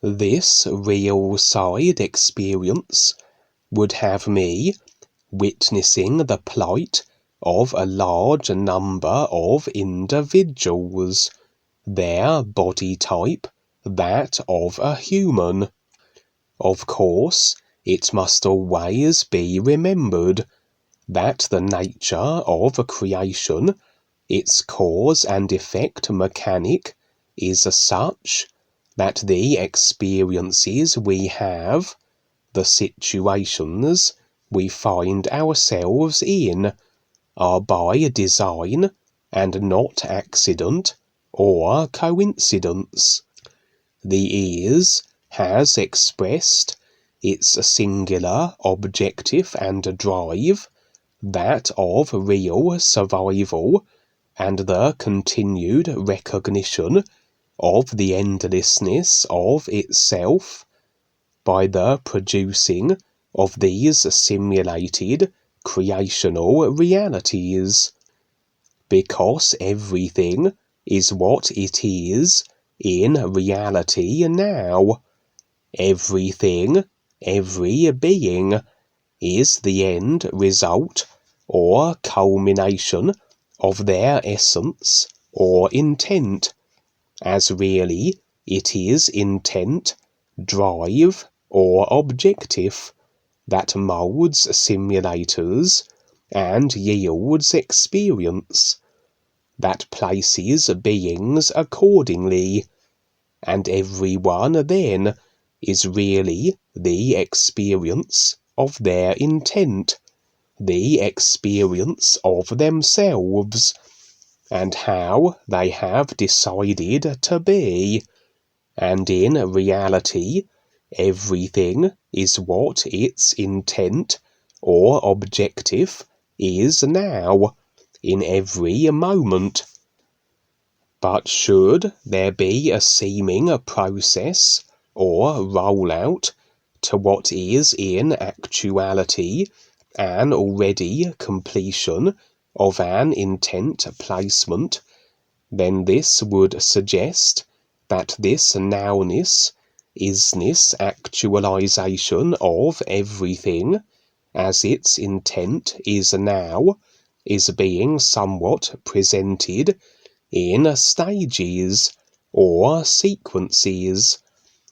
This real-side experience would have me witnessing the plight of a large number of individuals, their body type that of a human. Of course, it must always be remembered that the nature of creation, its cause and effect mechanic, is such that the experiences we have, the situations we find ourselves in, are by design and not accident or coincidence. The ears has expressed its singular objective and drive, that of real survival and the continued recognition of the endlessness of itself, by the producing of these simulated creational realities. Because everything is what it is in reality now. Everything, every being, is the end result or culmination of their essence or intent, as really it is intent, drive, or objective that moulds simulators and yields experience, that places beings accordingly, and everyone then is really the experience of their intent, the experience of themselves, and how they have decided to be, and in reality everything is what its intent or objective is now, in every moment. But should there be a seeming process or rollout to what is in actuality an already completion of an intent placement, then this would suggest that this nowness, isness actualization of everything as its intent is now, is being somewhat presented in stages or sequences,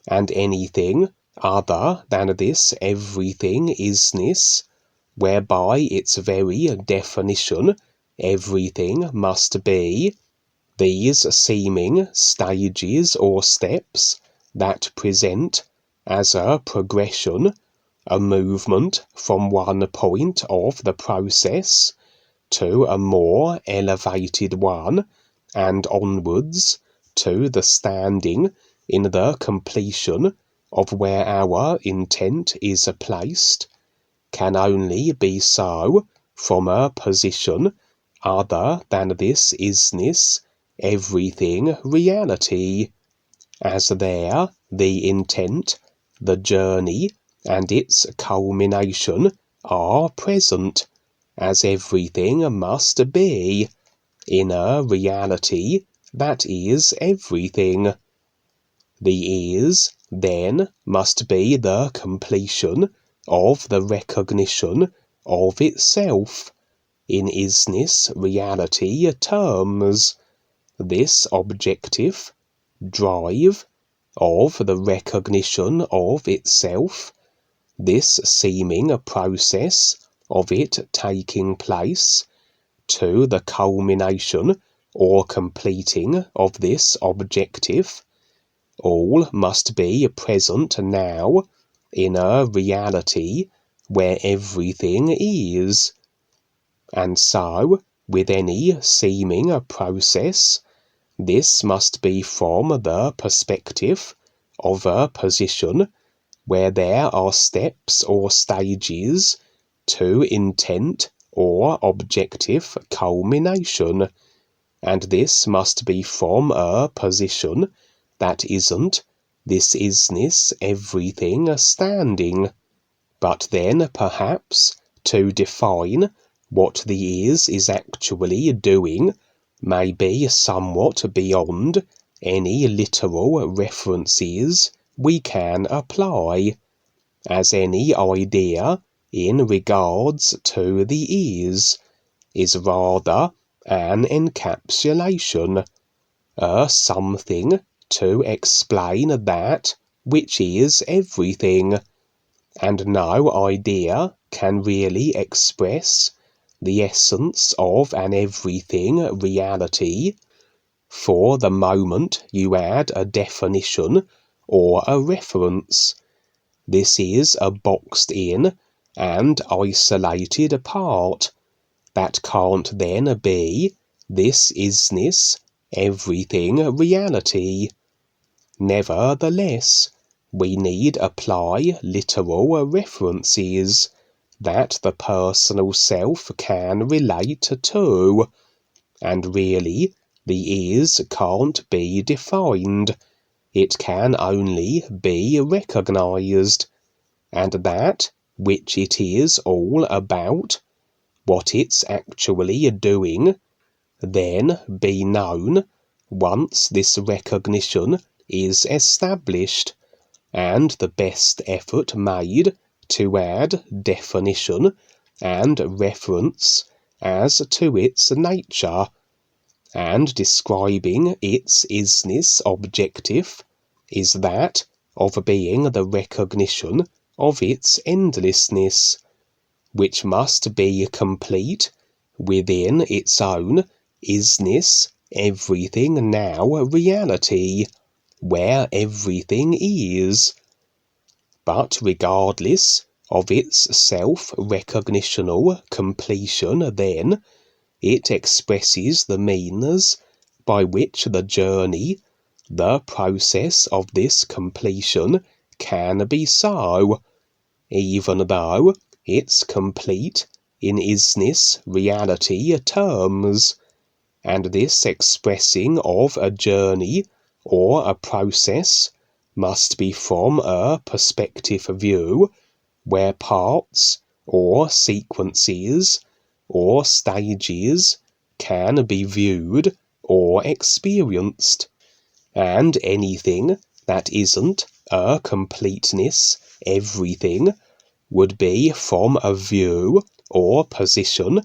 and anything other than this everything isness, whereby its very definition everything must be, these seeming stages or steps that present as a progression, a movement from one point of the process to a more elevated one, and onwards to the standing in the completion of where our intent is placed, can only be so from a position other than this isness everything reality, as there the intent, the journey, and its culmination are present, as everything must be, in a reality that is everything. The ears, then, must be the completion of the recognition of itself, in isness reality terms, this objective, drive, of the recognition of itself, this seeming process of it taking place, to the culmination or completing of this objective, all must be present now in a reality where everything is. And so, with any seeming process, this must be from the perspective of a position where there are steps or stages to intent or objective culmination, and this must be from a position that isn't this isness everything standing, but then perhaps to define what the is actually doing may be somewhat beyond any literal references we can apply, as any idea in regards to the is rather an encapsulation, a something to explain that which is everything, and no idea can really express the essence of an everything reality. For the moment you add a definition or a reference, this is a boxed in and isolated part that can't then be this isness everything reality. Nevertheless, we need apply literal references that the personal self can relate to, and really the is can't be defined, it can only be recognized, and that which it is all about, what it's actually doing, then be known once this recognition is established, and the best effort made to add definition and reference as to its nature, and describing its isness objective, is that of being the recognition of its endlessness, which must be complete within its own isness everything now reality, where everything is. But regardless of its self-recognitional completion then, it expresses the means by which the journey, the process of this completion can be so, even though it's complete in isness reality terms, and this expressing of a journey or a process must be from a perspective view where parts or sequences or stages can be viewed or experienced, and anything that isn't a completeness everything would be from a view or position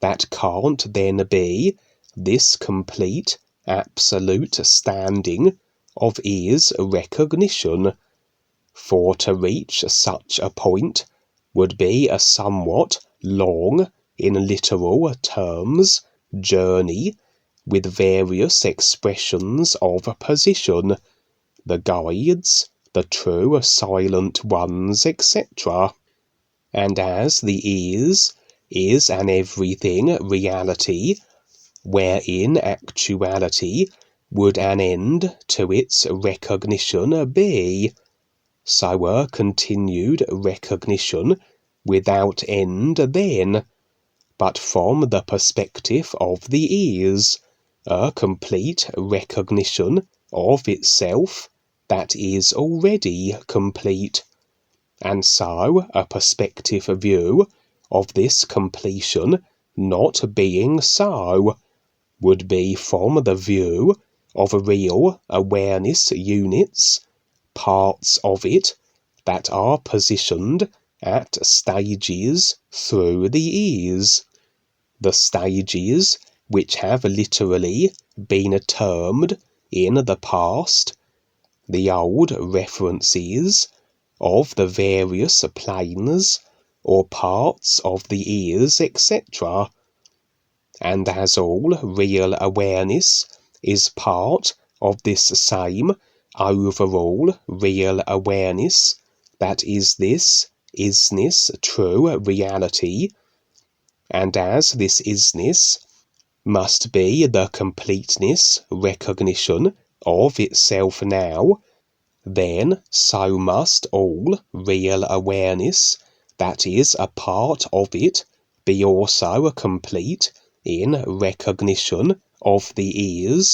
that can't then be this complete absolute standing of is recognition, for to reach such a point would be a somewhat long, in literal terms, journey with various expressions of position, the guides, the true silent ones, etc. And as the is an everything reality, wherein actuality would an end to its recognition be, so a continued recognition without end then, but from the perspective of the a complete recognition of itself that is already complete, and so a perspective view of this completion not being so would be from the view of real awareness units, parts of it that are positioned at stages through the the stages which have literally been termed in the past the old references of the various planes or parts of the etc. And as all real awareness is part of this same overall real awareness that is this isness true reality, and as this isness must be the completeness recognition of itself now, then so must all real awareness that is a part of it be also complete in recognition of the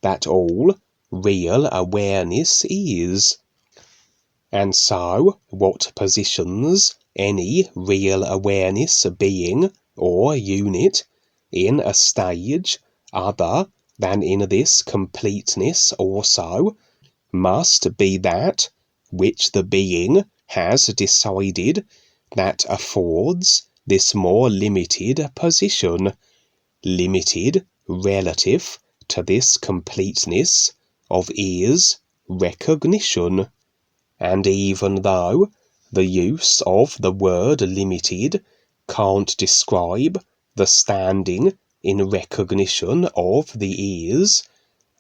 that all real awareness is. And so what positions any real awareness being or unit in a stage other than in this completeness also must be that which the being has decided that affords this more limited position, limited relative to this completeness of ears recognition. And even though the use of the word limited can't describe the standing in recognition of the ears,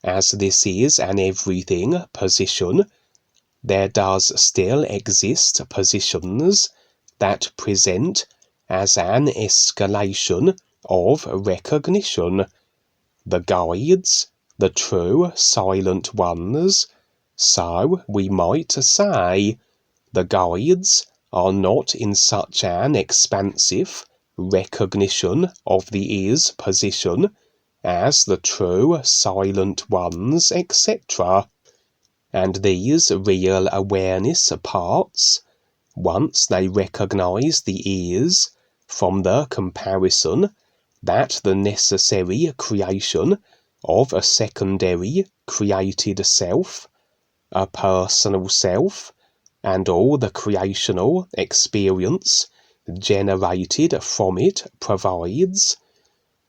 as this is an everything position, there does still exist positions that present as an escalation of recognition, the guides, the true silent ones. So we might say the guides are not in such an expansive recognition of the ears position as the true silent ones, etc. And these real awareness parts, once they recognize the ears from the comparison that the necessary creation of a secondary created self, a personal self, and all the creational experience generated from it provides,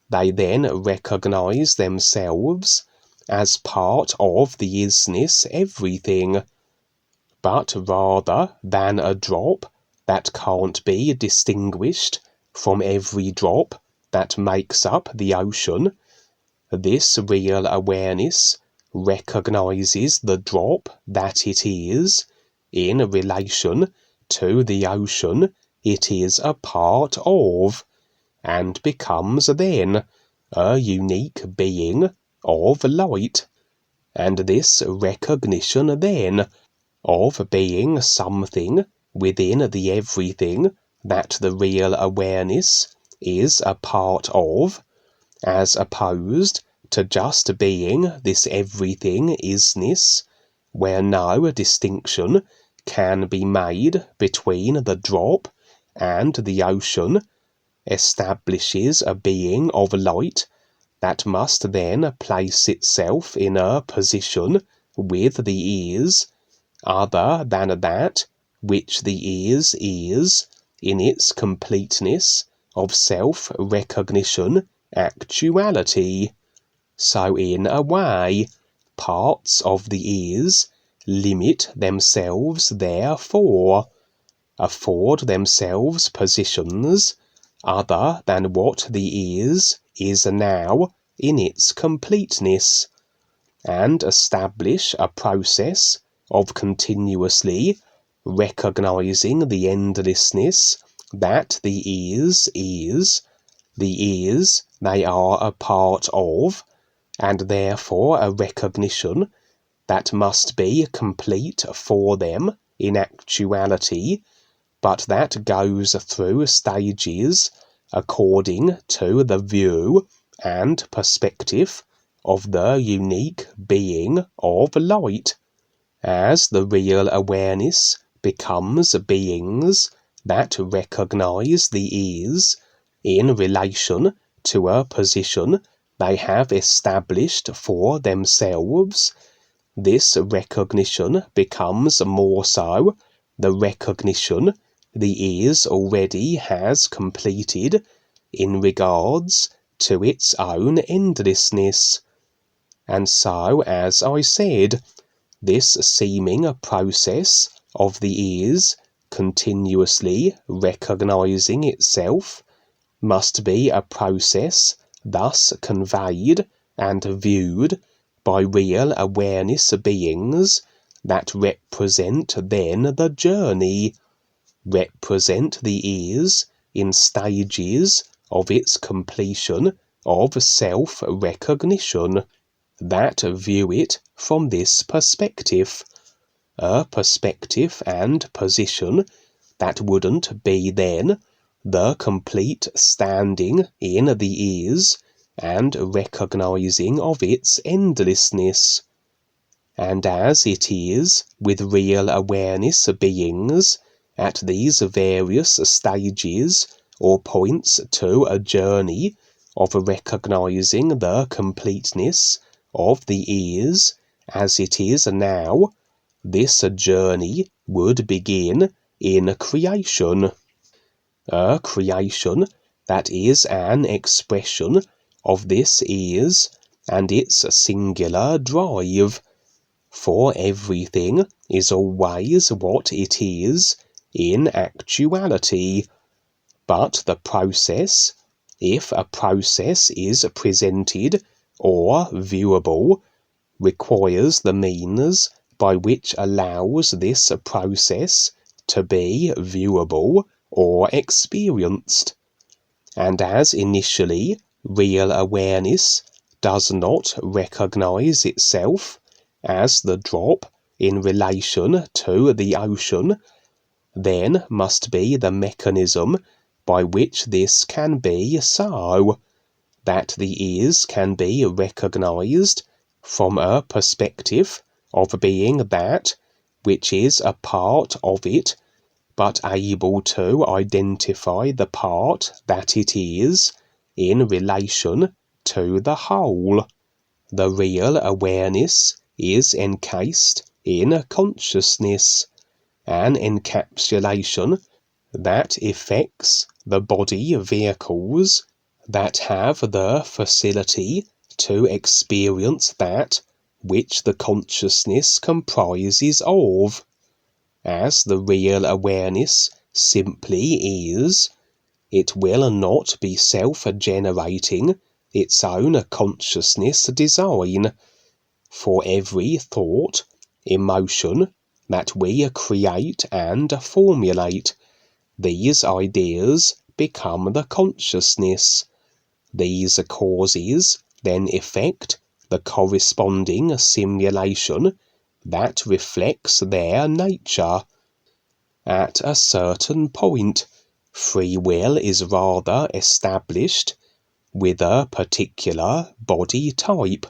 they then recognize themselves as part of the isness everything, but rather than a drop that can't be distinguished from every drop that makes up the ocean. This real awareness recognizes the drop that it is in relation to the ocean it is a part of, and becomes then a unique being of light. And this recognition then of being something within the everything that the real awareness is a part of, as opposed to just being this everything isness, where no distinction can be made between the drop and the ocean, establishes a being of light that must then place itself in a position with the ears other than that which the ears is in its completeness of self-recognition actuality. So in a way, parts of the ears limit themselves therefore, afford themselves positions other than what the ears is now in its completeness, and establish a process of continuously recognizing the endlessness that the ears is, the ears they are a part of, and therefore a recognition that must be complete for them in actuality, but that goes through stages according to the view and perspective of the unique being of light, as the real awareness becomes beings that recognize the ears in relation to a position they have established for themselves. This recognition becomes more so the recognition the ears already has completed in regards to its own endlessness. And so, as I said, this seeming process of the ears continuously recognizing itself must be a process thus conveyed and viewed by real awareness beings that represent then the journey, represent the ears in stages of its completion of self-recognition, that view it from this perspective, a perspective and position that wouldn't be then the complete standing in the ears and recognizing of its endlessness. And as it is with real awareness beings at these various stages or points to a journey of recognizing the completeness of the ears as it is now, this journey would begin in creation. A creation that is an expression of this is and its singular drive. For everything is always what it is in actuality. But the process, if a process is presented or viewable, requires the means by which allows this process to be viewable or experienced. And as initially real awareness does not recognize itself as the drop in relation to the ocean, then must be the mechanism by which this can be so, that the is can be recognized from a perspective of being that which is a part of it, but able to identify the part that it is in relation to the whole. The real awareness is encased in consciousness, an encapsulation that affects the body vehicles that have the facility to experience that which the consciousness comprises of. As the real awareness simply is, it will not be self-generating its own consciousness design. For every thought, emotion that we create and formulate, these ideas become the consciousness. These causes then effect the corresponding simulation that reflects their nature. At a certain point, free will is rather established with a particular body type,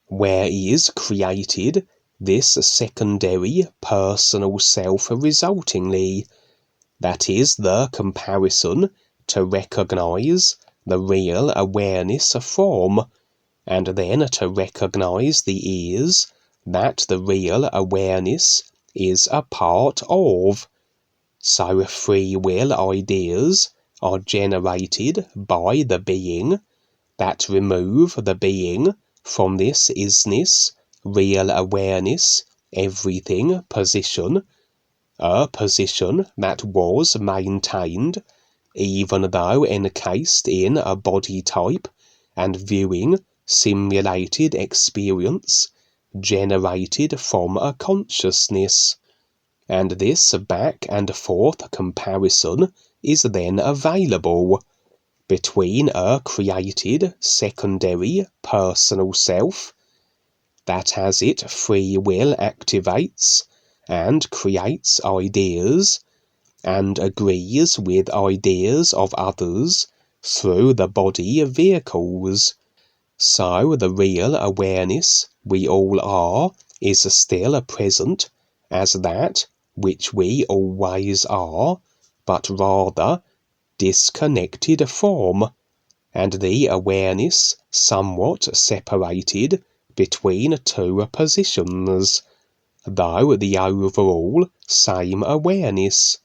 where is created this secondary personal self resultingly, that is the comparison to recognize the real awareness from, and then to recognize the is that the real awareness is a part of. So free will ideas are generated by the being that remove the being from this isness, real awareness, everything position, a position that was maintained even though encased in a body type and viewing simulated experience generated from a consciousness. And this back and forth comparison is then available between a created secondary personal self that as it free will activates and creates ideas and agrees with ideas of others through the body vehicles. So the real awareness we all are is still present as that which we always are, but rather disconnected from, and the awareness somewhat separated between two positions, though the overall same awareness.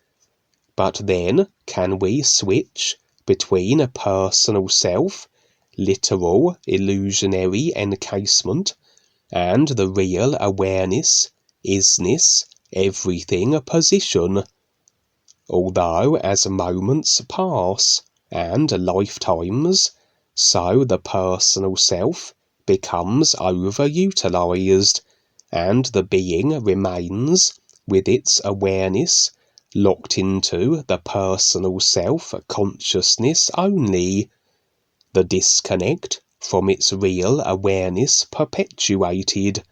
But then can we switch between a personal self, literal illusionary encasement, and the real awareness, isness, everything position? Although as moments pass and lifetimes, so the personal self becomes overutilized, and the being remains with its awareness locked into the personal self consciousness only, the disconnect from its real awareness perpetuated,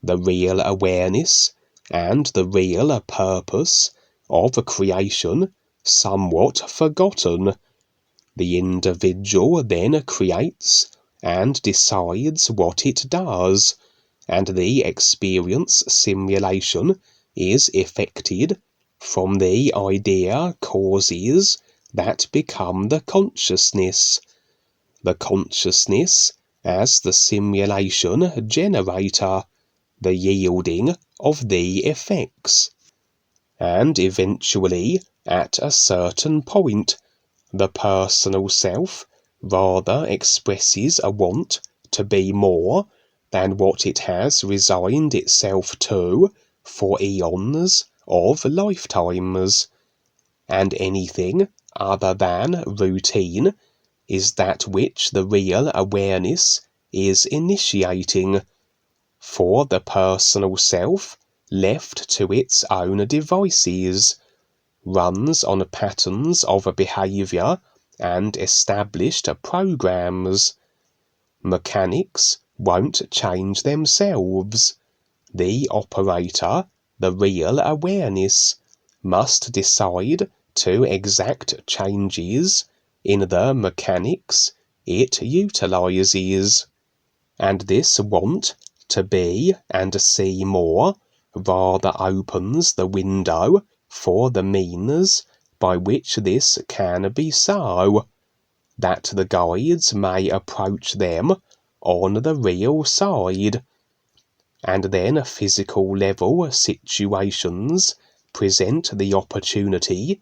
the real awareness and the real purpose of creation somewhat forgotten. The individual then creates and decides what it does, and the experience simulation is effected from the idea causes that become the consciousness as the simulation generator, the yielding of the effects. And eventually, at a certain point, the personal self rather expresses a want to be more than what it has resigned itself to for eons of lifetimes, and anything other than routine is that which the real awareness is initiating, for the personal self, left to its own devices, runs on patterns of behavior and established programs. Mechanics won't change themselves. The operator, the real awareness, must decide to exact changes in the mechanics it utilizes. And this want to be and see more rather opens the window for the means by which this can be so, that the guides may approach them on the real side, and then physical level situations present the opportunity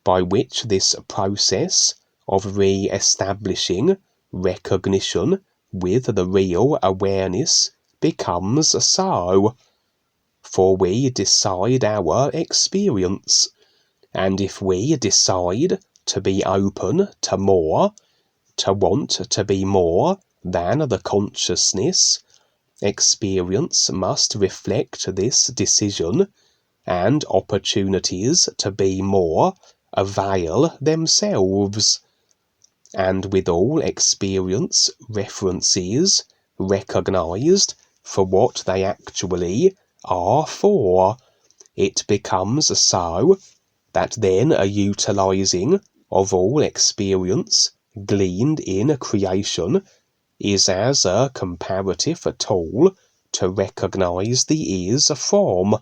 by which this process of re-establishing recognition with the real awareness becomes so. For we decide our experience, and if we decide to be open to more, to want to be more than the consciousness, experience must reflect this decision, and opportunities to be more avail themselves. And with all experience references recognized for what they actually are for, it becomes so that then a utilizing of all experience gleaned in creation is as a comparative tool to recognize the is from.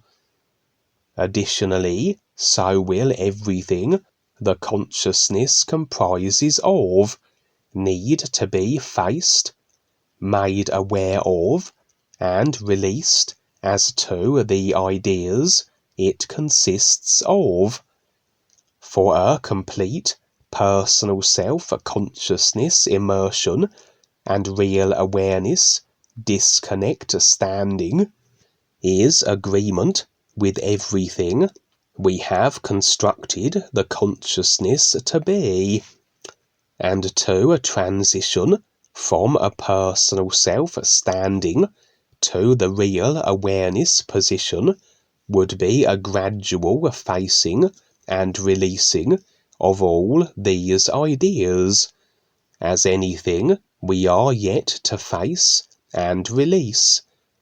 Additionally, so will everything the consciousness comprises of need to be faced, made aware of, and released as to the ideas it consists of. For a complete personal self-consciousness immersion and real awareness disconnect standing is agreement with everything we have constructed the consciousness to be, and to a transition from a personal self standing to the real awareness position would be a gradual facing and releasing of all these ideas, as anything we are yet to face and release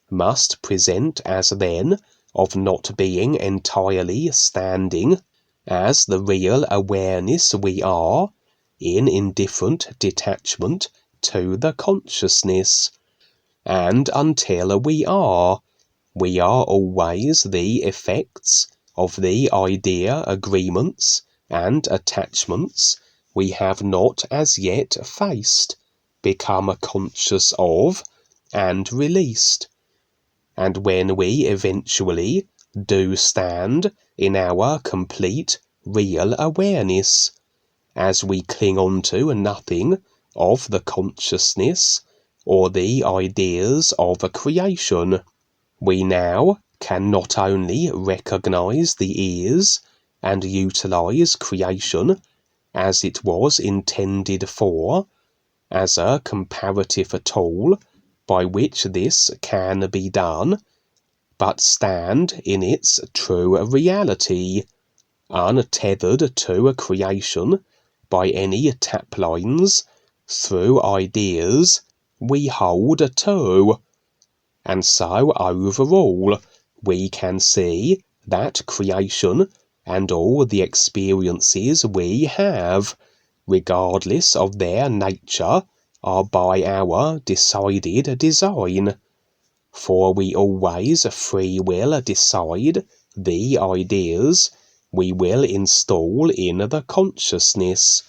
must present as then of not being entirely standing as the real awareness we are, in indifferent detachment to the consciousness. And until we are always the effects of the idea agreements and attachments we have not as yet faced, become conscious of, and released. And when we eventually do stand in our complete real awareness, as we cling on to nothing of the consciousness or the ideas of a creation, we now can not only recognize the is and utilize creation as it was intended for, as a comparative tool by which this can be done, but stand in its true reality, untethered to a creation by any tap lines through ideas we hold to. And so overall we can see that creation and all the experiences we have, regardless of their nature, are by our decided design. For we always free will decide the ideas we will install in the consciousness.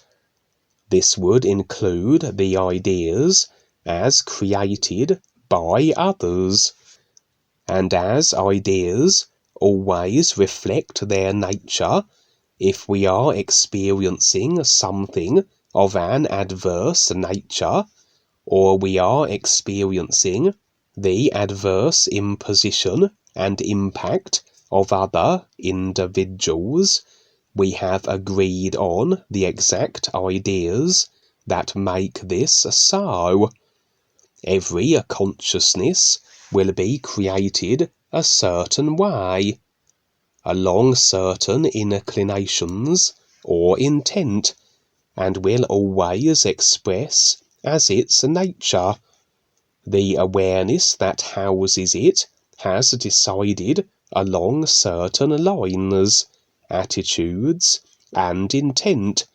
This would include the ideas as created by others. and as ideas always reflect their nature, if we are experiencing something of an adverse nature, or we are experiencing the adverse imposition and impact of other individuals, we have agreed on the exact ideas that make this so. Every consciousness will be created a certain way, along certain inclinations or intent, and will always express as its nature. The awareness that houses it has decided along certain lines, attitudes, and intent,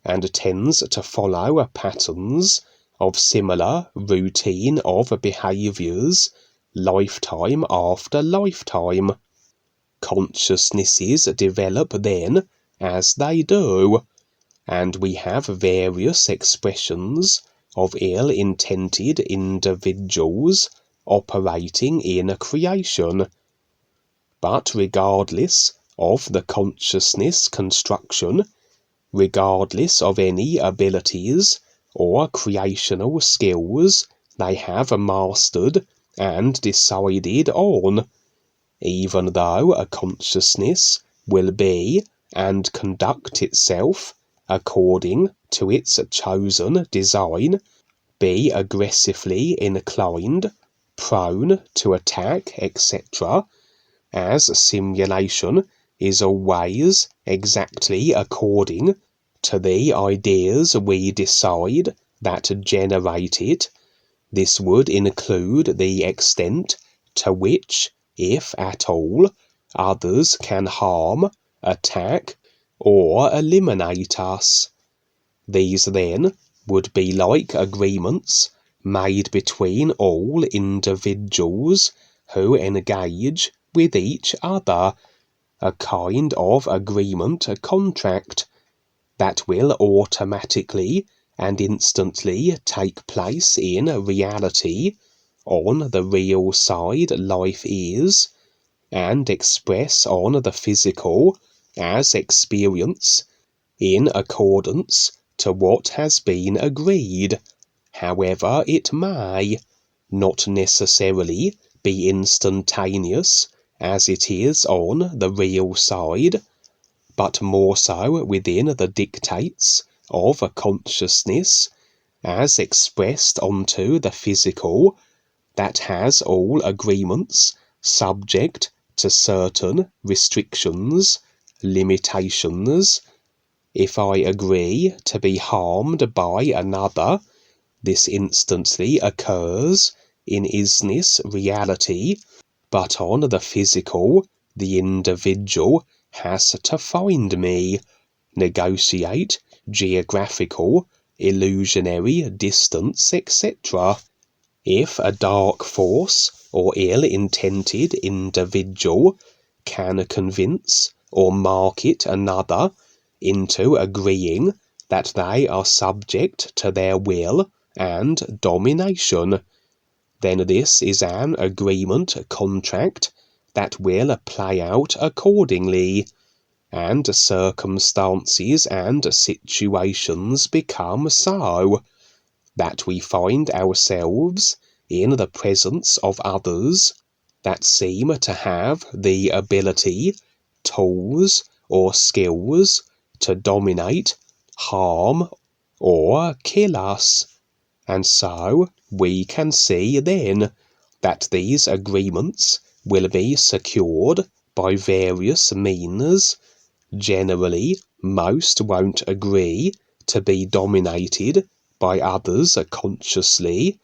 and tends to follow patterns of similar routine of behaviours lifetime after lifetime. Consciousnesses develop then as they do, and we have various expressions of ill-intended individuals operating in creation. But regardless of the consciousness construction, regardless of any abilities or creational skills they have mastered and decided on, even though a consciousness will be and conduct itself according to its chosen design, be aggressively inclined, prone to attack, etc., as simulation is always exactly according to the ideas we decide that generate it, this would include the extent to which, if at all, others can harm, attack, or eliminate us. These then would be like agreements made between all individuals who engage with each other, a kind of agreement, a contract, that will automatically and instantly take place in reality on the real side life is, and express on the physical as experience in accordance to what has been agreed, however it may, not necessarily be instantaneous as it is on the real side, but more so within the dictates of a consciousness as expressed onto the physical, that has all agreements subject to certain restrictions, limitations. If I agree to be harmed by another, this instantly occurs in isness reality, but on the physical, the individual has to find me, negotiate geographical, illusionary distance, etc. If a dark force or ill-intended individual can convince or market another into agreeing that they are subject to their will and domination, then this is an agreement contract that will play out accordingly, and circumstances and situations become so, that we find ourselves in the presence of others that seem to have the ability, tools, or skills to dominate, harm, or kill us. And so we can see then that these agreements will be secured by various means. Generally, most won't agree to be dominated by others consciously,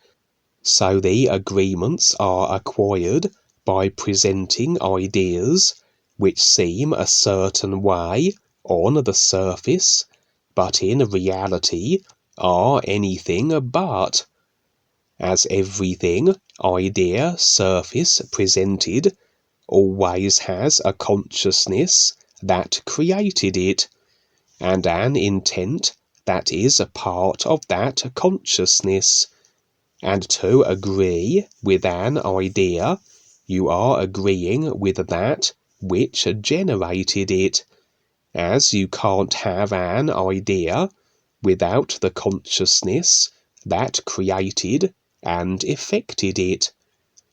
so the agreements are acquired by presenting ideas which seem a certain way on the surface, but in reality are anything but. As everything, idea, surface presented, always has a consciousness that created it, and an intent that is a part of that consciousness, and to agree with an idea you are agreeing with that which generated it, as you can't have an idea without the consciousness that created and effected it,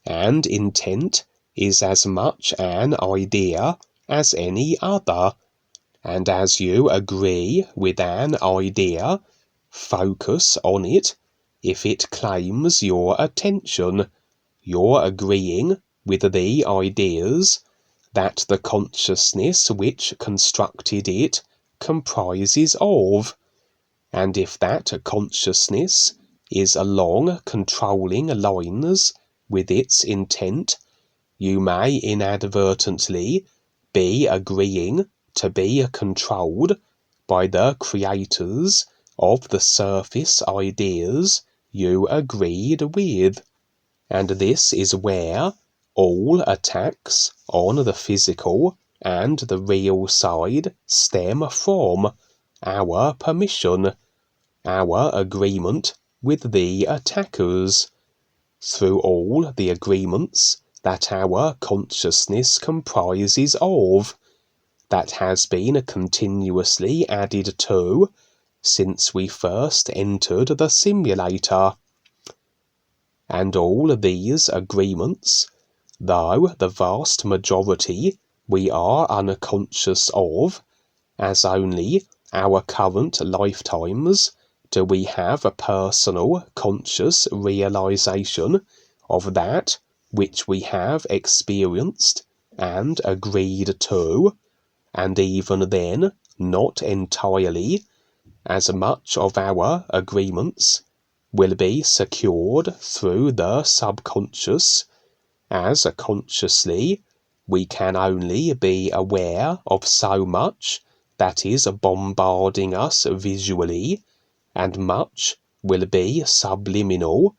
and intent is as much an idea as any other, and as you agree with an idea, focus on it. If it claims your attention, you're agreeing with the ideas that the consciousness which constructed it comprises of, and if that consciousness is along controlling lines with its intent, you may inadvertently be agreeing to be controlled by the creators of the surface ideas you agreed with. And this is where all attacks on the physical and the real side stem from our permission, our agreement with the attackers. Through all the agreements that our consciousness comprises of, that has been continuously added to since we first entered the simulator. And all these agreements, though the vast majority we are unconscious of, as only our current lifetimes do we have a personal conscious realization of that which we have experienced and agreed to, and even then not entirely, as much of our agreements will be secured through the subconscious, as consciously we can only be aware of so much that is bombarding us visually, and much will be subliminal,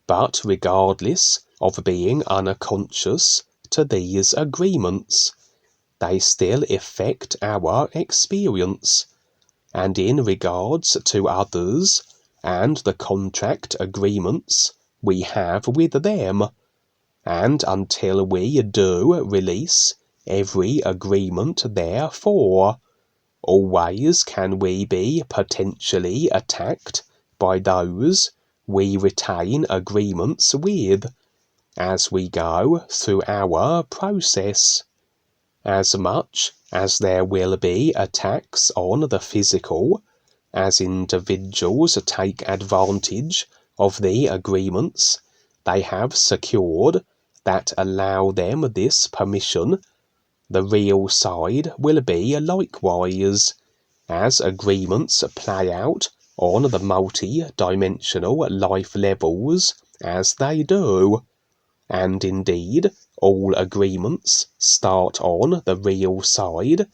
but regardless of being unconscious to these agreements, they still affect our experience, and in regards to others and the contract agreements we have with them, and until we do release every agreement therefore, always can we be potentially attacked by those we retain agreements with, as we go through our process. As much as there will be attacks on the physical, as individuals take advantage of the agreements they have secured that allow them this permission, the real side will be likewise, as agreements play out on the multi-dimensional life levels as they do, and indeed all agreements start on the real side,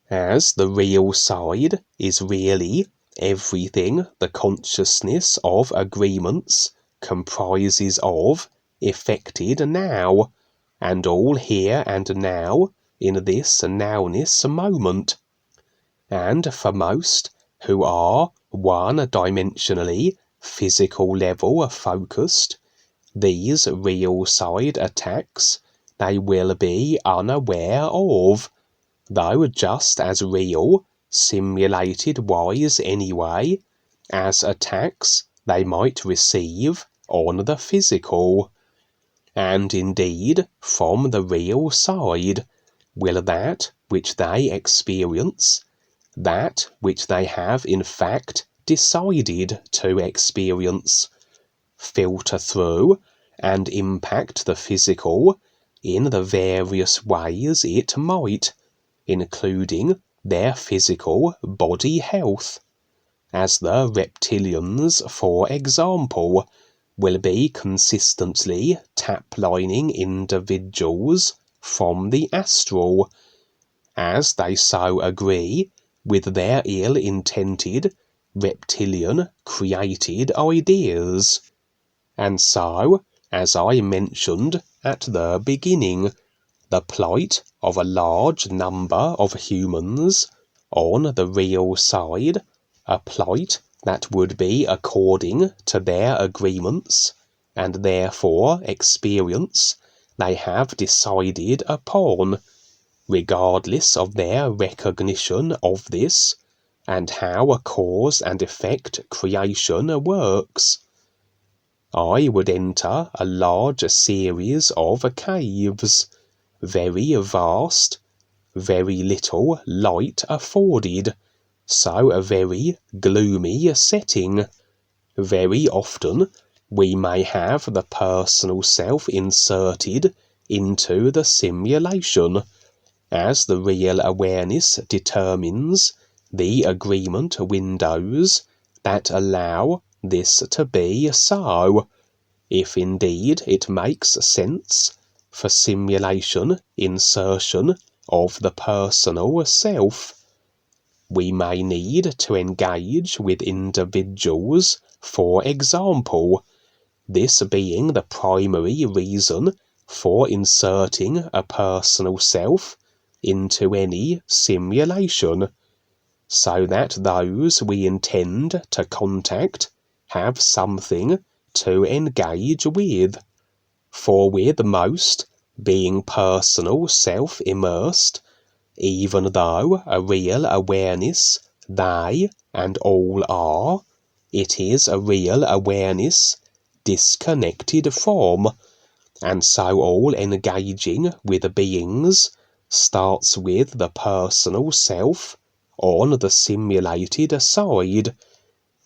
as the real side is really everything the consciousness of agreements comprises of effected now, and all here and now in this nowness moment. And for most who are one-dimensionally physical level focused, these real side attacks they will be unaware of, though just as real, simulated-wise anyway, as attacks they might receive on the physical. And indeed, from the real side, will that which they experience, that which they have in fact decided to experience, filter through and impact the physical in the various ways it might, including their physical body health, as the reptilians, for example, will be consistently taplining individuals from the astral, as they so agree with their ill-intended reptilian-created ideas. And so, as I mentioned at the beginning, the plight of a large number of humans on the real side, a plight that would be according to their agreements, and therefore experience they have decided upon, regardless of their recognition of this, and how a cause and effect creation works. I would enter a large series of caves, very vast, very little light afforded, so a very gloomy setting. Very often we may have the personal self inserted into the simulation, as the real awareness determines the agreement windows that allow this to be so, if indeed it makes sense for simulation insertion of the personal self. We may need to engage with individuals, for example, this being the primary reason for inserting a personal self into any simulation, so that those we intend to contact have something to engage with. For with most being personal self-immersed, even though a real awareness they and all are, it is a real awareness disconnected from, and so all engaging with beings starts with the personal self on the simulated side,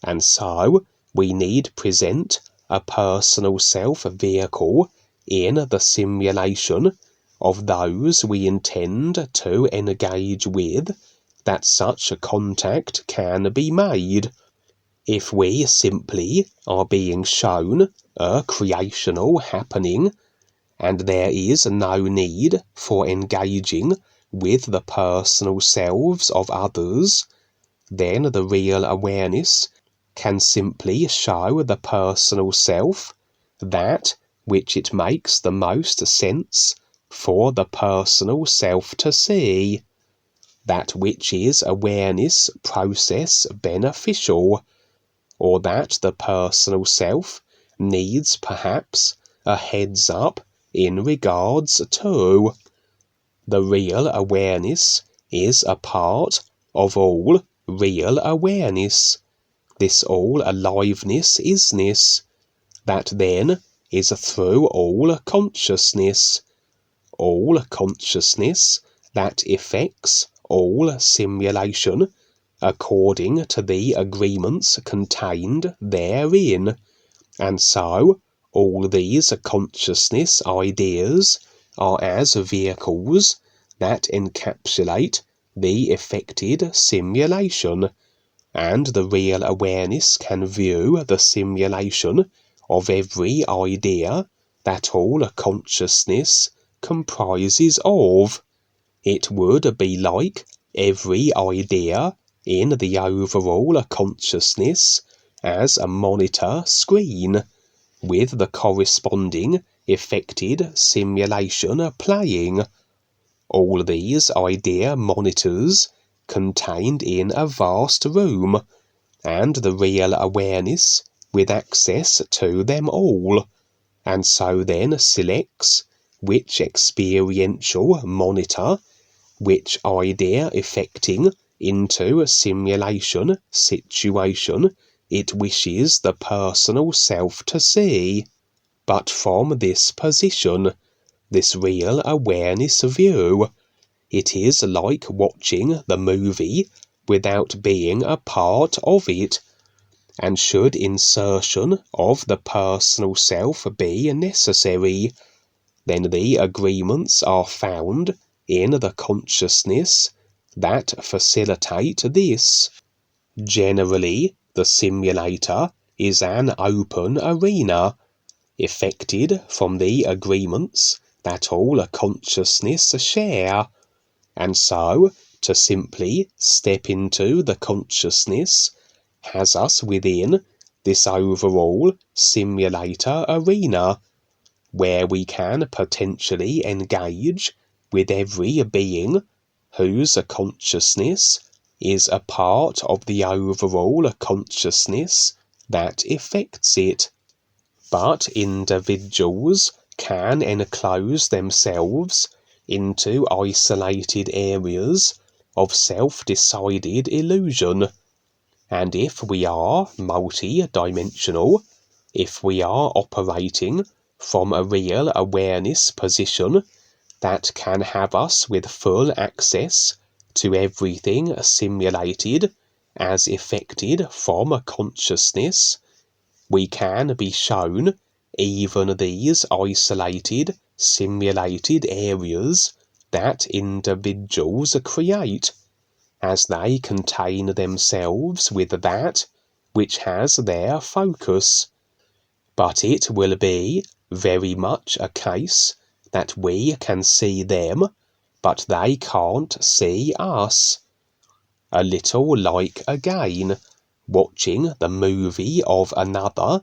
and so we need present a personal self vehicle in the simulation of those we intend to engage with, that such a contact can be made. If we simply are being shown a creational happening, and there is no need for engaging with the personal selves of others, then the real awareness can simply show the personal self that which it makes the most sense for the personal self to see, that which is awareness process beneficial, or that the personal self needs perhaps a heads up in regards to. The real awareness is a part of all real awareness, this all aliveness isness, that then is through all consciousness that effects all simulation according to the agreements contained therein, and so all these consciousness ideas are as vehicles that encapsulate the effected simulation, and the real awareness can view the simulation of every idea that all consciousness comprises of. It would be like every idea in the overall consciousness as a monitor screen, with the corresponding effected simulation playing. All these idea monitors contained in a vast room, and the real awareness with access to them all, and so then selects which experiential monitor, which idea effecting into a simulation situation it wishes the personal self to see. But from this position, this real awareness view, it is like watching the movie without being a part of it, and should insertion of the personal self be necessary, then the agreements are found in the consciousness that facilitate this. Generally, the simulator is an open arena, effected from the agreements that all consciousness share, and so to simply step into the consciousness has us within this overall simulator arena, where we can potentially engage with every being whose consciousness is a part of the overall consciousness that effects it. But individuals can enclose themselves into isolated areas of self-decided illusion. And if we are multi-dimensional, if we are operating from a real awareness position that can have us with full access to everything simulated as effected from consciousness, we can be shown even these isolated, simulated areas that individuals create, as they contain themselves with that which has their focus. But it will be very much a case that we can see them, but they can't see us. A little like, again, watching the movie of another,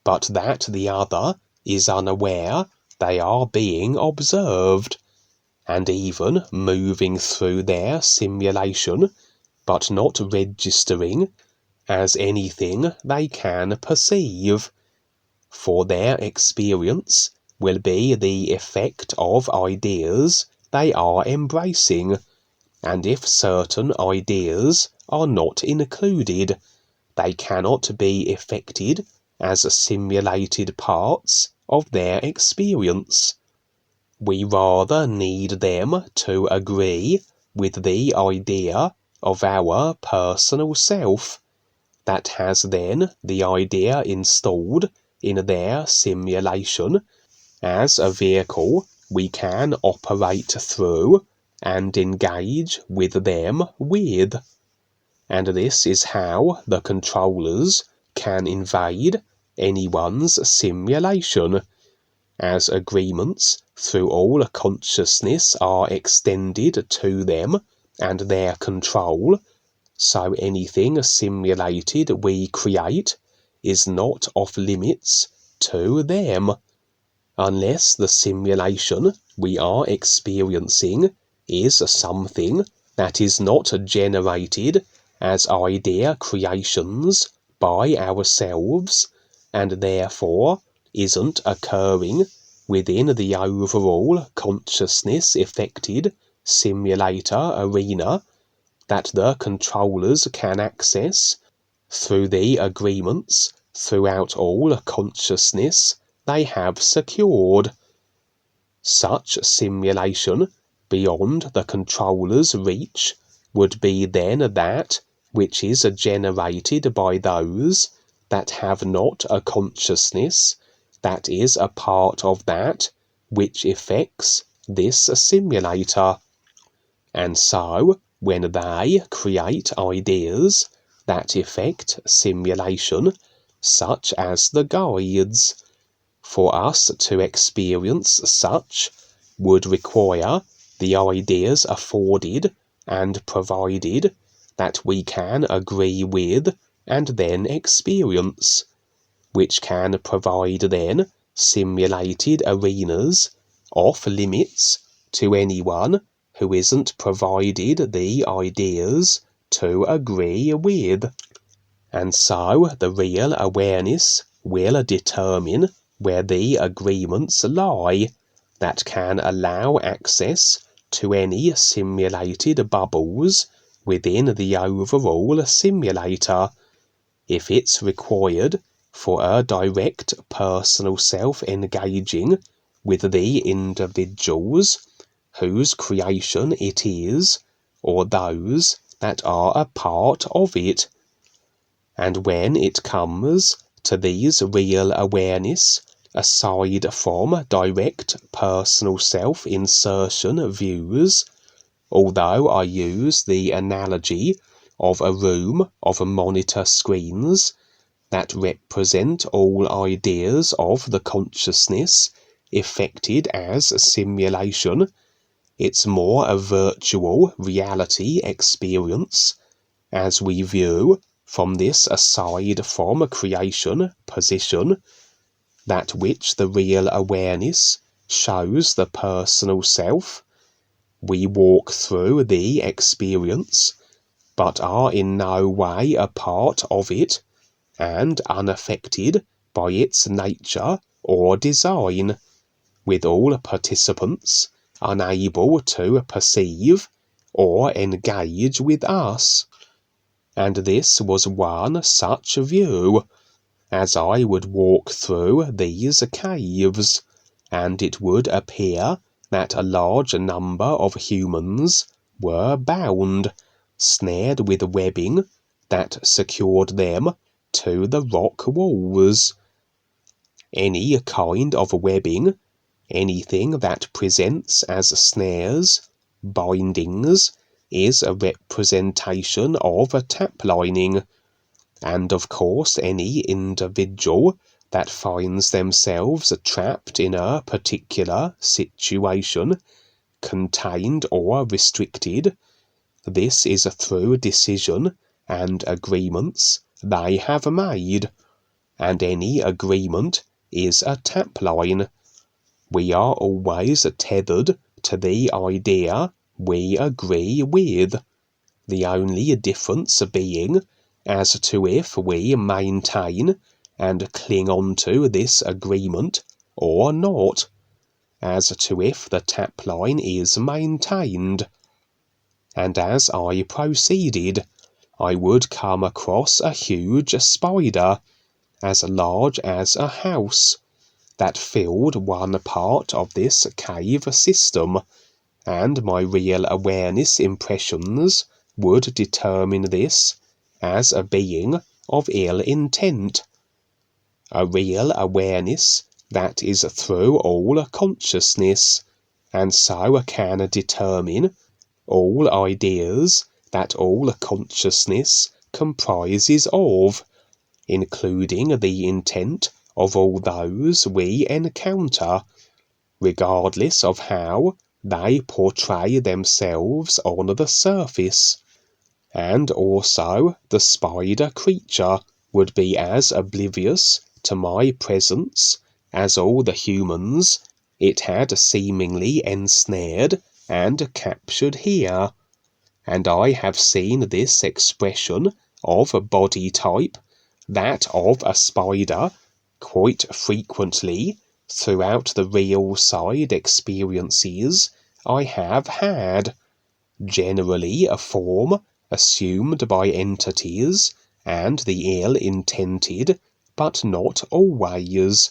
but that the other is unaware they are being observed, and even moving through their simulation, but not registering as anything they can perceive. For their experience will be the effect of ideas they are embracing, and if certain ideas are not included, they cannot be effected as simulated parts of their experience. We rather need them to agree with the idea of our personal self, that has then the idea installed in their simulation as a vehicle we can operate through and engage with them with. And this is how the controllers can invade anyone's simulation, as agreements through all consciousness are extended to them and their control, so anything simulated we create is not off limits to them, unless the simulation we are experiencing is something that is not generated as idea creations by ourselves, and therefore isn't occurring within the overall consciousness affected simulator arena that the controllers can access through the agreements throughout all consciousness they have secured. Such simulation beyond the controller's reach would be then that which is generated by those that have not a consciousness that is a part of that which effects this simulator. And so, when they create ideas that effect simulation, such as the guides, for us to experience such would require the ideas afforded and provided that we can agree with and then experience, which can provide then simulated arenas off limits to anyone who isn't provided the ideas to agree with. And so the real awareness will determine where the agreements lie that can allow access to any simulated bubbles within the overall simulator, if it's required for a direct personal self engaging with the individuals whose creation it is, or those that are a part of it. And when it comes to these real awareness, aside from direct personal self-insertion views, although I use the analogy of a room of monitor screens that represent all ideas of the consciousness effected as simulation, it's more a virtual reality experience, as we view from this aside from creation position, that which the real awareness shows the personal self. We walk through the experience, but are in no way a part of it, and unaffected by its nature or design. with all participants unable to perceive or engage with us. And this was one such view, as I would walk through these caves, and it would appear that a large number of humans were bound, snared with webbing that secured them to the rock walls. Any kind of webbing, anything that presents as snares, bindings, is a representation of a tap lining, and of course any individual that finds themselves trapped in a particular situation, contained or restricted, this is through decision and agreements they have made, and any agreement is a tap line. We are always tethered to the idea we agree with, the only difference being as to if we maintain and cling on to this agreement or not, as to if the tap line is maintained. And as I proceeded, I would come across a huge spider, as large as a house, that filled one part of this cave system, and my real awareness impressions would determine this as a being of ill intent. A real awareness that is through all consciousness, and so can determine all ideas that all consciousness comprises of, including the intent of all those we encounter, regardless of how they portray themselves on the surface. And also the spider creature would be as oblivious to my presence as all the humans it had seemingly ensnared and captured here. And I have seen this expression of body type, that of a spider, quite frequently throughout the real side experiences I have had, generally a form assumed by entities and the ill-intended, but not always.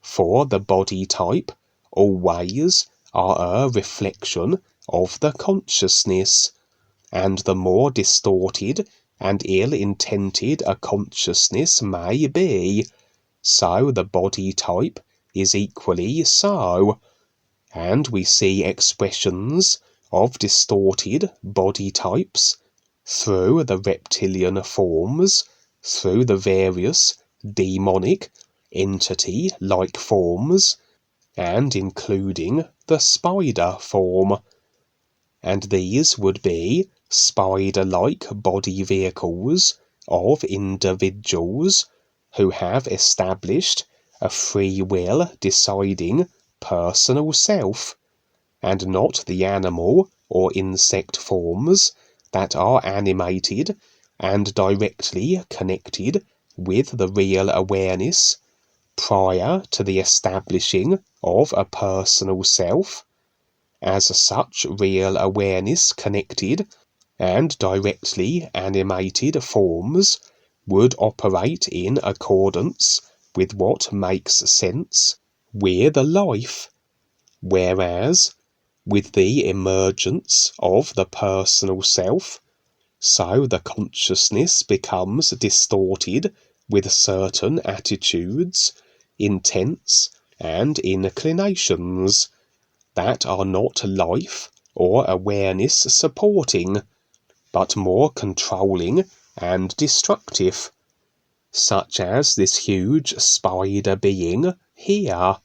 For the body type always are a reflection of the consciousness, and the more distorted and ill-intended a consciousness may be, so the body type is equally so, and we see expressions of distorted body types through the reptilian forms, through the various demonic entity-like forms, and including the spider form. And these would be spider-like body vehicles of individuals who have established a free will deciding personal self, and not the animal or insect forms that are animated and directly connected with the real awareness prior to the establishing of a personal self. As such real awareness connected and directly animated forms would operate in accordance with what makes sense with life, whereas with the emergence of the personal self, so the consciousness becomes distorted with certain attitudes, intents, and inclinations that are not life or awareness supporting, but more controlling and destructive, such as this huge spider being here.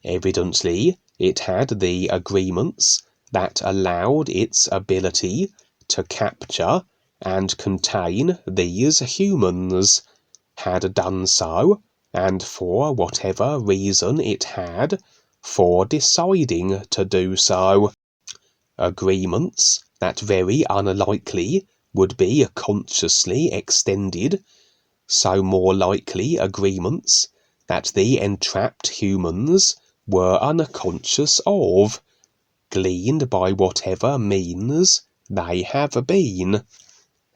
Evidently, it had the agreements that allowed its ability to capture and contain these humans, had done so, and for whatever reason it had for deciding to do so. Agreements that very unlikely would be consciously extended, so more likely agreements that the entrapped humans were unconscious of, gleaned by whatever means they have been.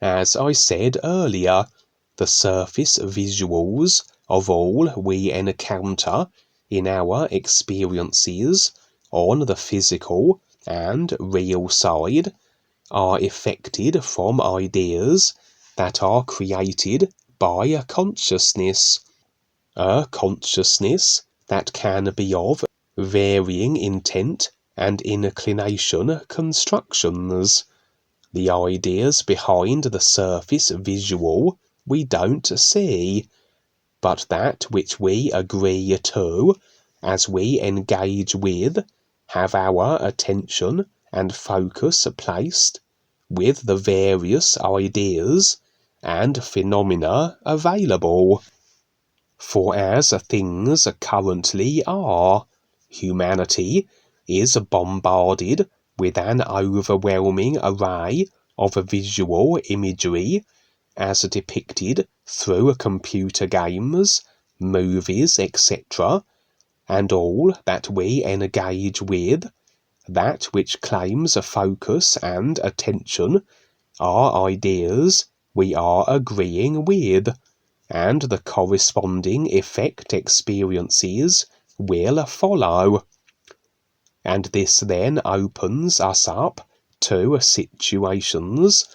As I said earlier, the surface visuals of all we encounter in our experiences on the physical and real side are effected from ideas that are created by a consciousness that can be of varying intent and inclination constructions. The ideas behind the surface visual we don't see, but that which we agree to as we engage with, have our attention and focus placed with the various ideas and phenomena available. For as things currently are, humanity is bombarded with an overwhelming array of visual imagery as depicted through computer games, movies, etc., and all that we engage with, that which claims focus and attention, are ideas we are agreeing with, and the corresponding effect experiences will follow. And this then opens us up to situations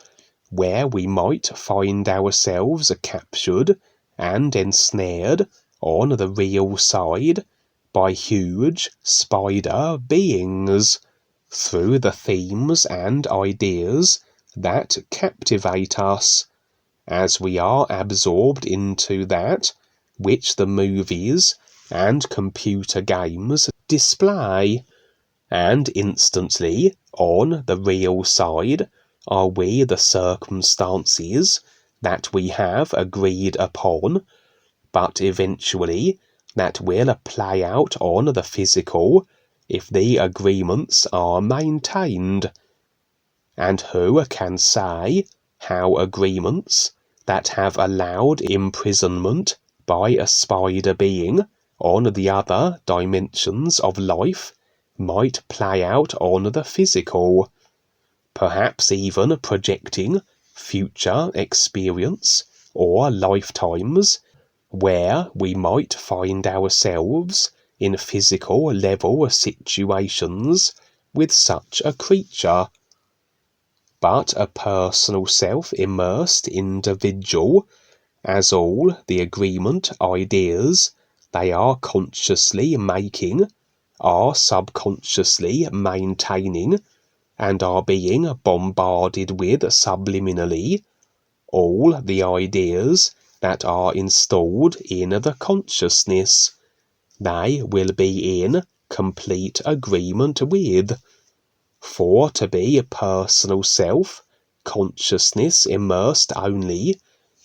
where we might find ourselves captured and ensnared on the real side by huge spider beings, through the themes and ideas that captivate us, as we are absorbed into that which the movies and computer games display. And instantly, on the real side, are we the circumstances that we have agreed upon, but eventually that will play out on the physical if the agreements are maintained. And who can say how agreements that have allowed imprisonment by a spider being on the other dimensions of life might play out on the physical, perhaps even projecting future experience or lifetimes where we might find ourselves in physical level situations with such a creature. But a personal self-immersed individual, as all the agreement ideas they are consciously making are subconsciously maintaining and are being bombarded with subliminally, all the ideas that are installed in the consciousness, they will be in complete agreement with. For to be personal self, consciousness immersed only,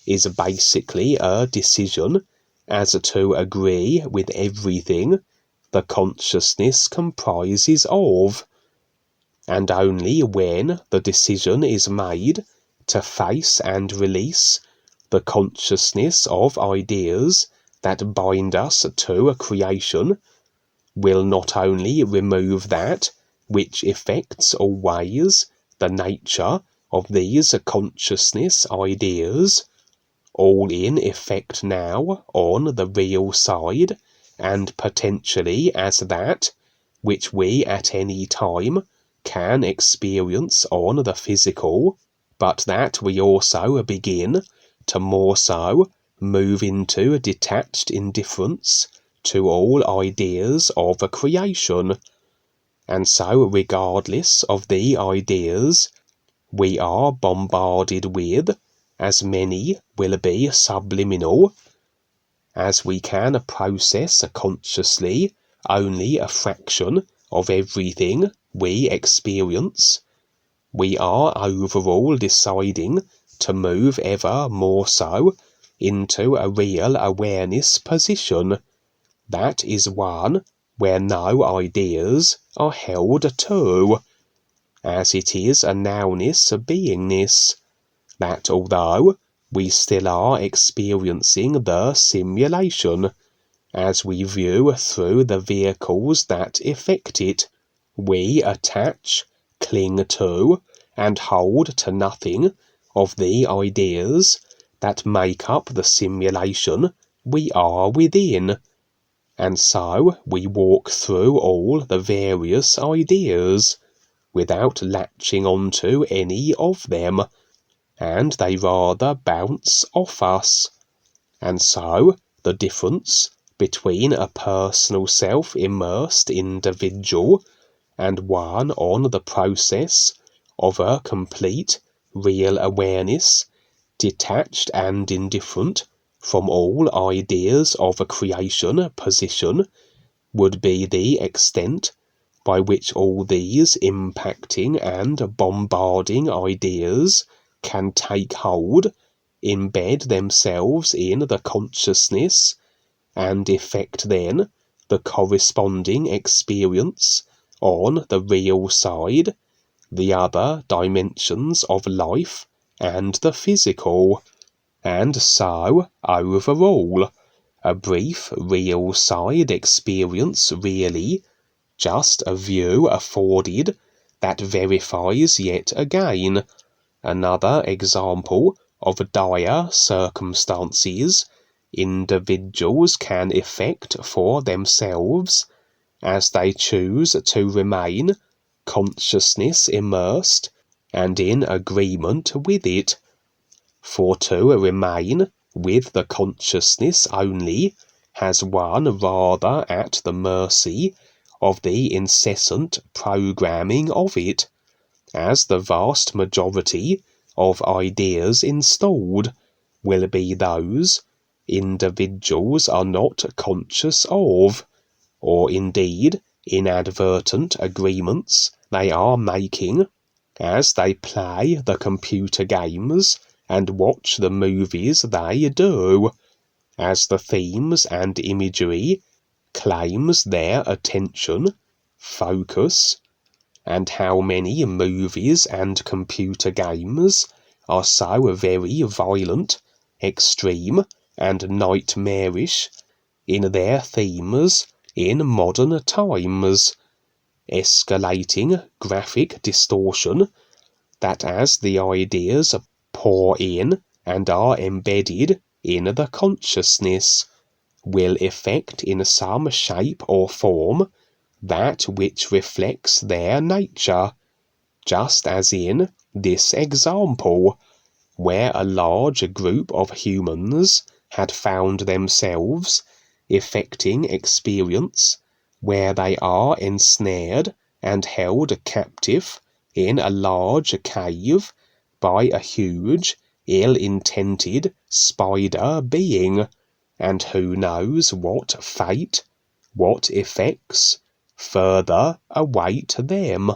is basically a decision as to agree with everything the consciousness comprises of, and only when the decision is made to face and release the consciousness of ideas that bind us to a creation, will not only remove that which affects always the nature of these consciousness ideas, all in effect now on the real side, and potentially as that which we at any time can experience on the physical, but that we also begin to more so move into detached indifference to all ideas of a creation, and so regardless of the ideas we are bombarded with, as many will be subliminal, as we can process consciously only a fraction of everything we experience, we are overall deciding to move ever more so into a real awareness position. That is one where no ideas are held to, as it is a nowness beingness, that although we still are experiencing the simulation, as we view through the vehicles that effect it, we attach, cling to, and hold to nothing of the ideas that make up the simulation we are within, and so we walk through all the various ideas without latching onto any of them, and they rather bounce off us. And so the difference between a personal self-immersed individual and one on the process of a complete real awareness, detached and indifferent from all ideas of a creation position, would be the extent by which all these impacting and bombarding ideas can take hold, embed themselves in the consciousness, and effect then the corresponding experience on the real side, the other dimensions of life and the physical. And so, overall, a brief real side experience really just a view afforded that verifies yet again another example of dire circumstances individuals can effect for themselves as they choose to remain consciousness immersed and in agreement with it. For to remain with the consciousness only has one rather at the mercy of the incessant programming of it, as the vast majority of ideas installed will be those individuals are not conscious of, or indeed inadvertent agreements they are making as they play the computer games and watch the movies they do, as the themes and imagery claims their attention, focus, and how many movies and computer games are so very violent, extreme, and nightmarish in their themes in modern times, escalating graphic distortion, that as the ideas pour in and are embedded in the consciousness, will effect in some shape or form that which reflects their nature, just as in this example, where a large group of humans had found themselves effecting experience where they are ensnared and held captive in a large cave by a huge, ill-intended spider being, and who knows what fate, what effects, further await them.